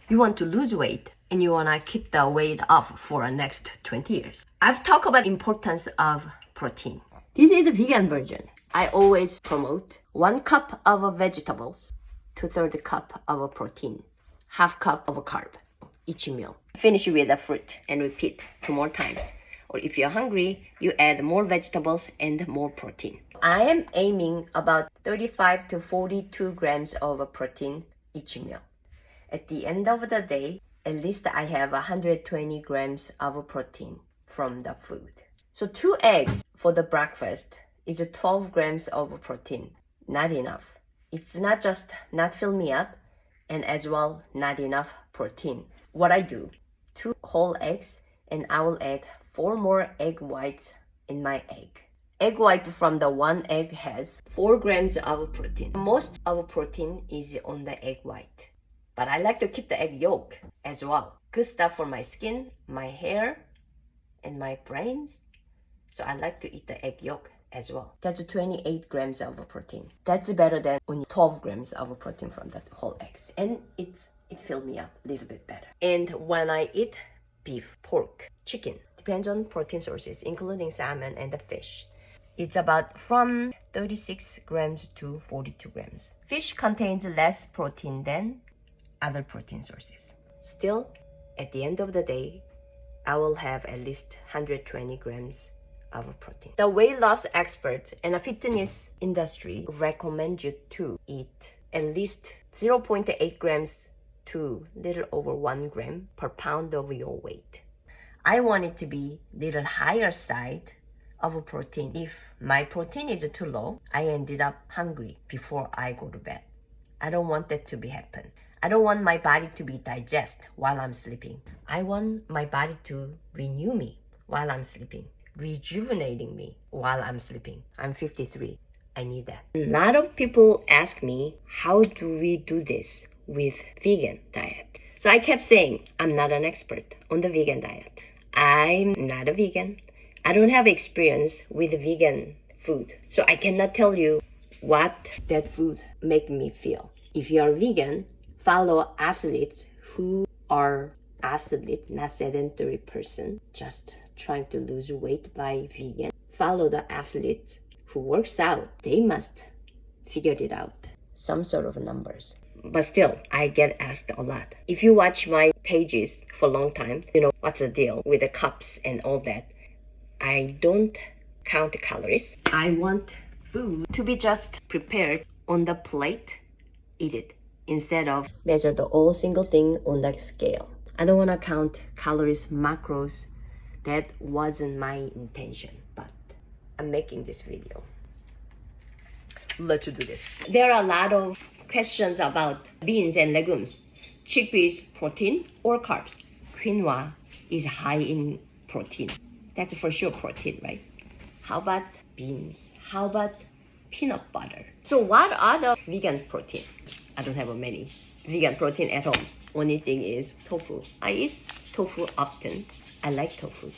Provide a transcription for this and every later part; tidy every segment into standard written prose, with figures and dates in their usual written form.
You want to lose weight and you want to keep the weight off for the next 20 years. I've talked about the importance of protein. This is a vegan version. I always promote 1 cup of vegetables, 2/3 cup of protein, 1/2 cup of carb each meal. Finish with a fruit and repeat 2 more times. Or if you're hungry, you add more vegetables and more protein. I am aiming about 35 to 42 grams of protein each meal. At the end of the day, at least I have 120 grams of protein from the food. So 2 eggs for the breakfast is 12 grams of protein. Not enough. It's not just not fill me up, and as well not enough protein. What I do, 2 whole eggs, and I will add 4 more egg whites in my egg. Egg white from the 1 egg has 4 grams of protein. Most of protein is on the egg white. But I like to keep the egg yolk as well. Good stuff for my skin, my hair, and my brains. So I like to eat the egg yolk as well. That's 28 grams of protein. That's better than only 12 grams of protein from the whole eggs. And it filled me up a little bit better. And when I eat beef, pork, chicken, depends on protein sources, including salmon and the fish. It's about from 36 grams to 42 grams. Fish contains less protein than other protein sources. Still, at the end of the day, I will have at least 120 grams of protein. The weight loss expert and a fitness industry recommend you to eat at least 0.8 grams to little over 1 gram per pound of your weight. I want it to be little higher side of protein. If my protein is too low, I ended up hungry before I go to bed. I don't want that to be happen. I don't want my body to be digest while I'm sleeping. I want my body to renew me while I'm sleeping, rejuvenating me while I'm sleeping. I'm 53. I need that. A lot of people ask me, how do we do this with vegan diet? So I kept saying, I'm not an expert on the vegan diet. I'm not a vegan. I don't have experience with vegan food. So I cannot tell you what that food make me feel. If you are vegan, follow athletes who are athletes, not sedentary person, just trying to lose weight by vegan. Follow the athletes who works out. They must figure it out. Some sort of numbers. But still, I get asked a lot. If you watch my pages for a long time, you know what's the deal with the cups and all that. I don't count calories. I want food to be just prepared on the plate, eat it, instead of measure the whole single thing on the scale. I don't want to count calories, macros. That wasn't my intention, but I'm making this video. Let's do this. There are a lot of questions about beans and legumes. Chickpeas, protein or carbs? Quinoa is high in protein. That's for sure protein, right? How about beans? How about peanut butter? So what are the vegan protein? I don't have many vegan protein at home. Only thing is tofu. I eat tofu often. I like tofu.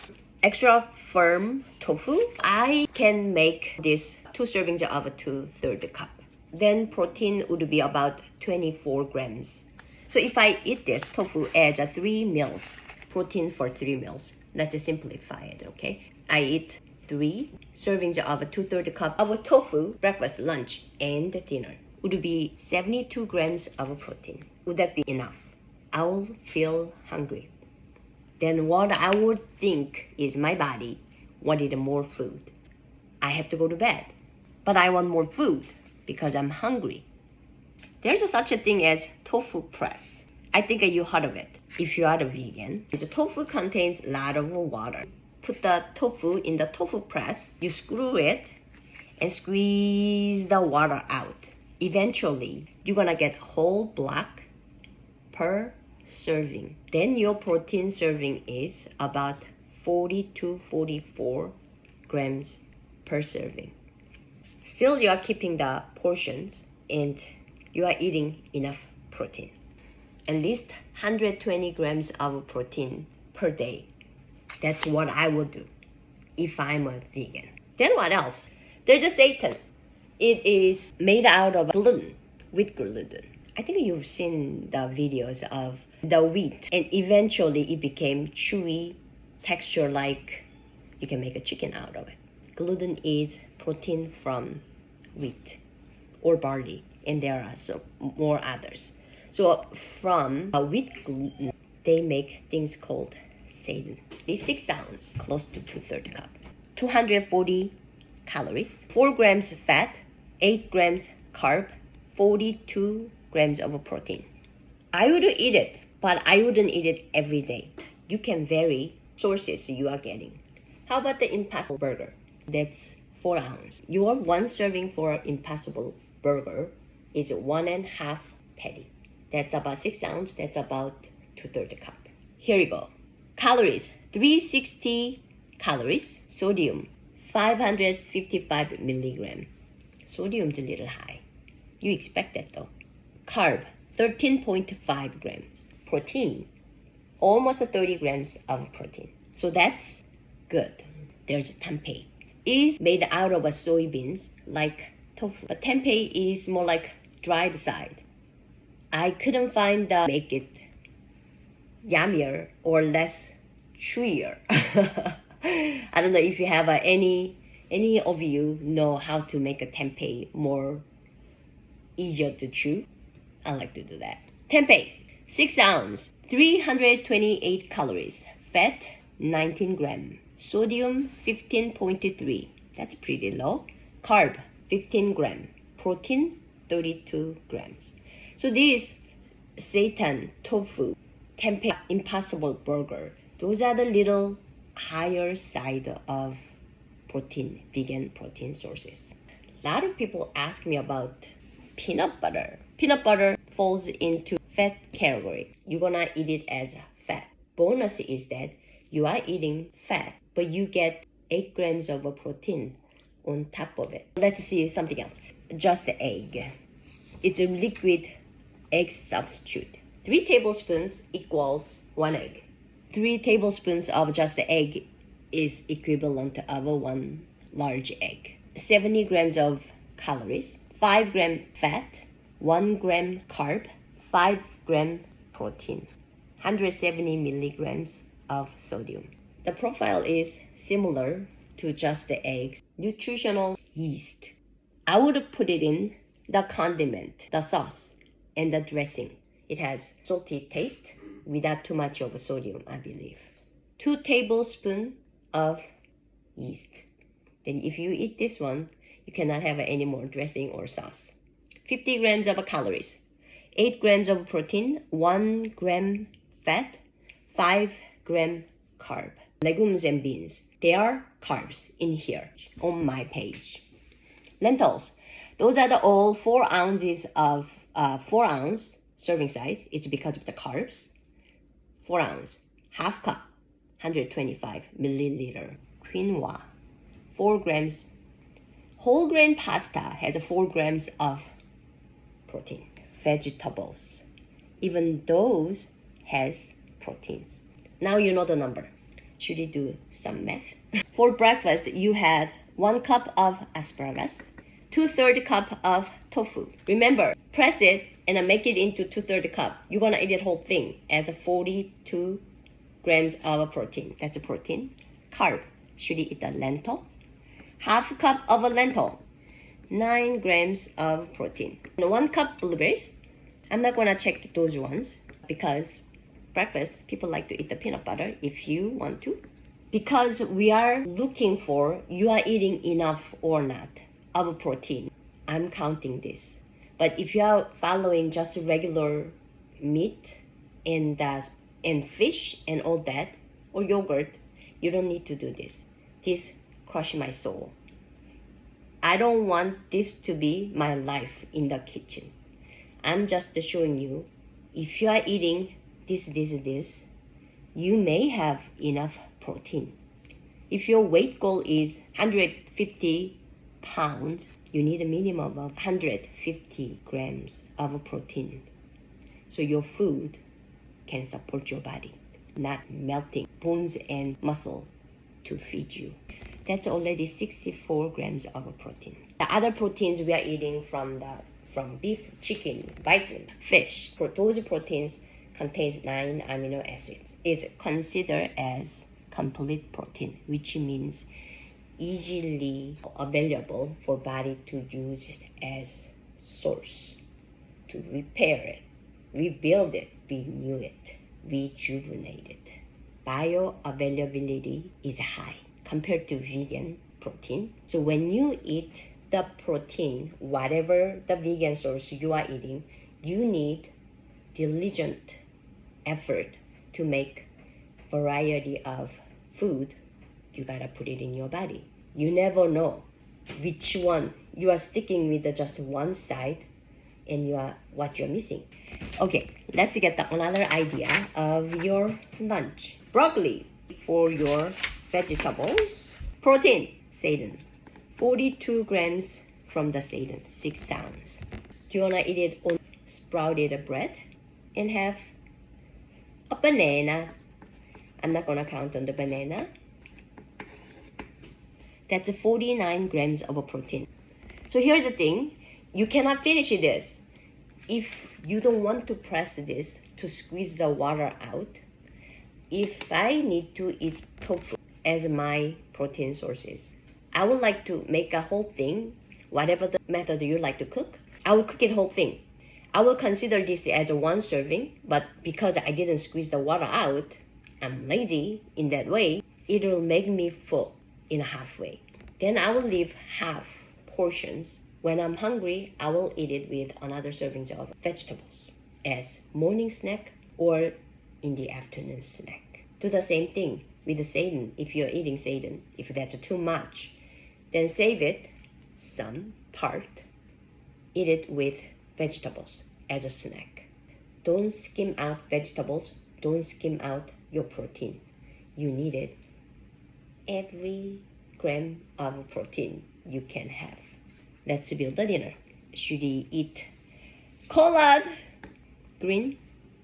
Extra firm tofu, I can make this 2 servings of 2/3 cup. Then protein would be about 24 grams. So if I eat this, tofu adds 3 meals. Protein for 3 meals. Let's simplify it, okay? I eat 3 servings of 2/3 cup of tofu, breakfast, lunch, and dinner. Would be 72 grams of protein. Would that be enough? I will feel hungry. Then what I would think is my body wanted more food. I have to go to bed. But I want more food because I'm hungry. There's such a thing as tofu press. I think you heard of it. If you are a vegan, the tofu contains a lot of water. Put the tofu in the tofu press, you screw it and squeeze the water out. Eventually, you're gonna get whole block per serving. Then your protein serving is about 40 to 44 grams per serving. Still, you are keeping the portions and you are eating enough protein. At least 120 grams of protein per day. That's what I would do if I'm a vegan. Then what else? There's a seitan. It is made out of gluten, wheat gluten. I think you've seen the videos of the wheat, and eventually it became chewy texture, like you can make a chicken out of it. Gluten is protein from wheat or barley, and there are some more others. So from wheat gluten, they make things called seitan. It's 6 ounce, close to 2/3 cup. 240 calories, 4 grams fat, 8 grams carb, 42 grams of protein. I would eat it, but I wouldn't eat it every day. You can vary sources you are getting. How about the Impossible Burger? That's 4 ounce. Your one serving for Impossible Burger is 1.5 patty. That's about 6 ounce. That's about 2/3 cup. Here you go. Calories, 360 calories. Sodium, 555 milligram. Sodium's a little high. You expect that though. Carb, 13.5 grams. Protein, almost 30 grams of protein. So that's good. There's tempeh. It's made out of soybeans like tofu. But tempeh is more like dried side. I couldn't find make it yummier or less chewier. I don't know if you have any of you know how to make a tempeh more easier to chew. I like to do that. Tempeh, 6 ounce, 328 calories. Fat, 19 gram. Sodium, 15.3. That's pretty low. Carb, 15 gram. Protein, 32 grams. So this seitan, tofu, tempeh, Impossible Burger, those are the little higher side of protein, vegan protein sources. A lot of people ask me about peanut butter. Peanut butter falls into fat category. You're gonna eat it as fat. Bonus is that you are eating fat, but you get 8 grams of protein on top of it. Let's see something else. Just the egg. It's a liquid egg substitute. 3 tablespoons equals 1 egg. 3 tablespoons of just the egg is equivalent of 1 large egg. 70 grams of calories, 5 gram fat, 1 gram carb, 5 gram protein, 170 milligrams of sodium. The profile is similar to just the eggs. Nutritional yeast. I would put it in the condiment, the sauce, and the dressing. It has salty taste without too much of sodium, I believe. 2 tablespoons of yeast. Then if you eat this one, you cannot have any more dressing or sauce. 50 grams of calories, 8 grams of protein, 1 gram fat, 5 gram carb. Legumes and beans, they are carbs in here on my page. Lentils, those are the all 4 ounces of 4 ounce serving size. It's because of the carbs. 4 ounce, half cup, 125 milliliter. Quinoa, 4 grams. Whole grain pasta has 4 grams of protein. Vegetables, even those has proteins. Now you know the number. Should you do some math? For breakfast, you had 1 cup of asparagus, 2/3 cup of tofu. Remember, press it and make it into 2/3 cup. You're gonna eat the whole thing as 42 grams of protein. That's a protein. Carb, should you eat a lentil? Half cup of a lentil, 9 grams of protein. And 1 cup blueberries. I'm not gonna check those ones because breakfast, people like to eat the peanut butter if you want to. Because we are looking for you are eating enough or not of protein. I'm counting this. But if you are following just regular meat and fish and all that, or yogurt, you don't need to do this. This crushed my soul. I don't want this to be my life in the kitchen. I'm just showing you, if you are eating this, you may have enough protein. If your weight goal is 150 pounds, you need a minimum of 150 grams of protein. So your food can support your body, not melting bones and muscle to feed you. That's already 64 grams of protein. The other proteins we are eating from the from beef, chicken, bison, fish. Those proteins contains 9 amino acids. It's considered as complete protein, which means easily available for body to use it as source to repair it, rebuild it, renew it, rejuvenate it. Bioavailability is high compared to vegan protein. So when you eat the protein, whatever the vegan source you are eating, you need diligent effort to make variety of food. You gotta put it in your body. You never know which one you are sticking with, just one side, and what you're missing. Okay, let's get another idea of your lunch. Broccoli for your vegetables. Protein, seitan, 42 grams from the seitan, 6 ounces. Do you wanna eat it on sprouted bread and have a banana? I'm not gonna count on the banana. That's 49 grams of protein. So here's the thing, you cannot finish this. If you don't want to press this to squeeze the water out, if I need to eat tofu as my protein sources, I would like to make a whole thing, whatever the method you like to cook, I will cook it whole thing. I will consider this as a 1 serving, but because I didn't squeeze the water out, I'm lazy in that way, it will make me full in halfway. Then I will leave half portions. When I'm hungry, I will eat it with another servings of vegetables as morning snack or in the afternoon snack. Do the same thing with the seitan. If you're eating seitan, if that's too much, then save it, some part, eat it with vegetables as a snack. Don't skim out vegetables, don't skim out your protein. You need it. Every gram of protein you can have. Let's build the dinner. Should we eat collard green?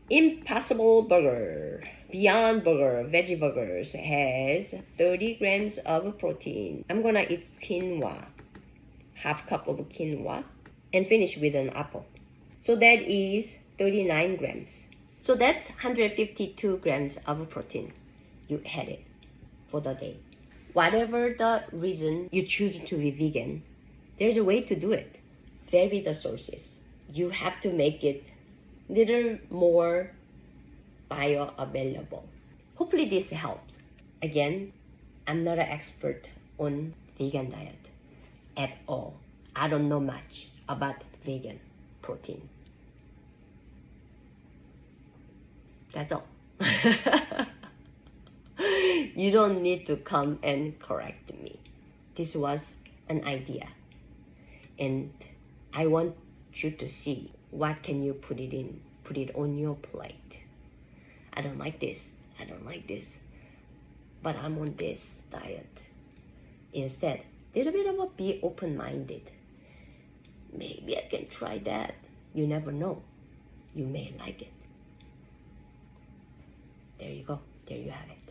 Impossible Burger, Beyond Burger, Veggie Burgers has 30 grams of protein. I'm gonna eat quinoa, half cup of quinoa, and finish with an apple. So that is 39 grams. So that's 152 grams of protein. You had it for the day. Whatever the reason you choose to be vegan, there's a way to do it. Vary the sources. You have to make it little more bioavailable. Hopefully this helps. Again, I'm not an expert on vegan diet at all. I don't know much about vegan protein. That's all. You don't need to come and correct me. This was an idea. And I want you to see what can you put it on your plate. I don't like this, I don't like this, but I'm on this diet. Instead, little bit of a be open-minded. Maybe I can try that. You never know. You may like it. There you go. There you have it.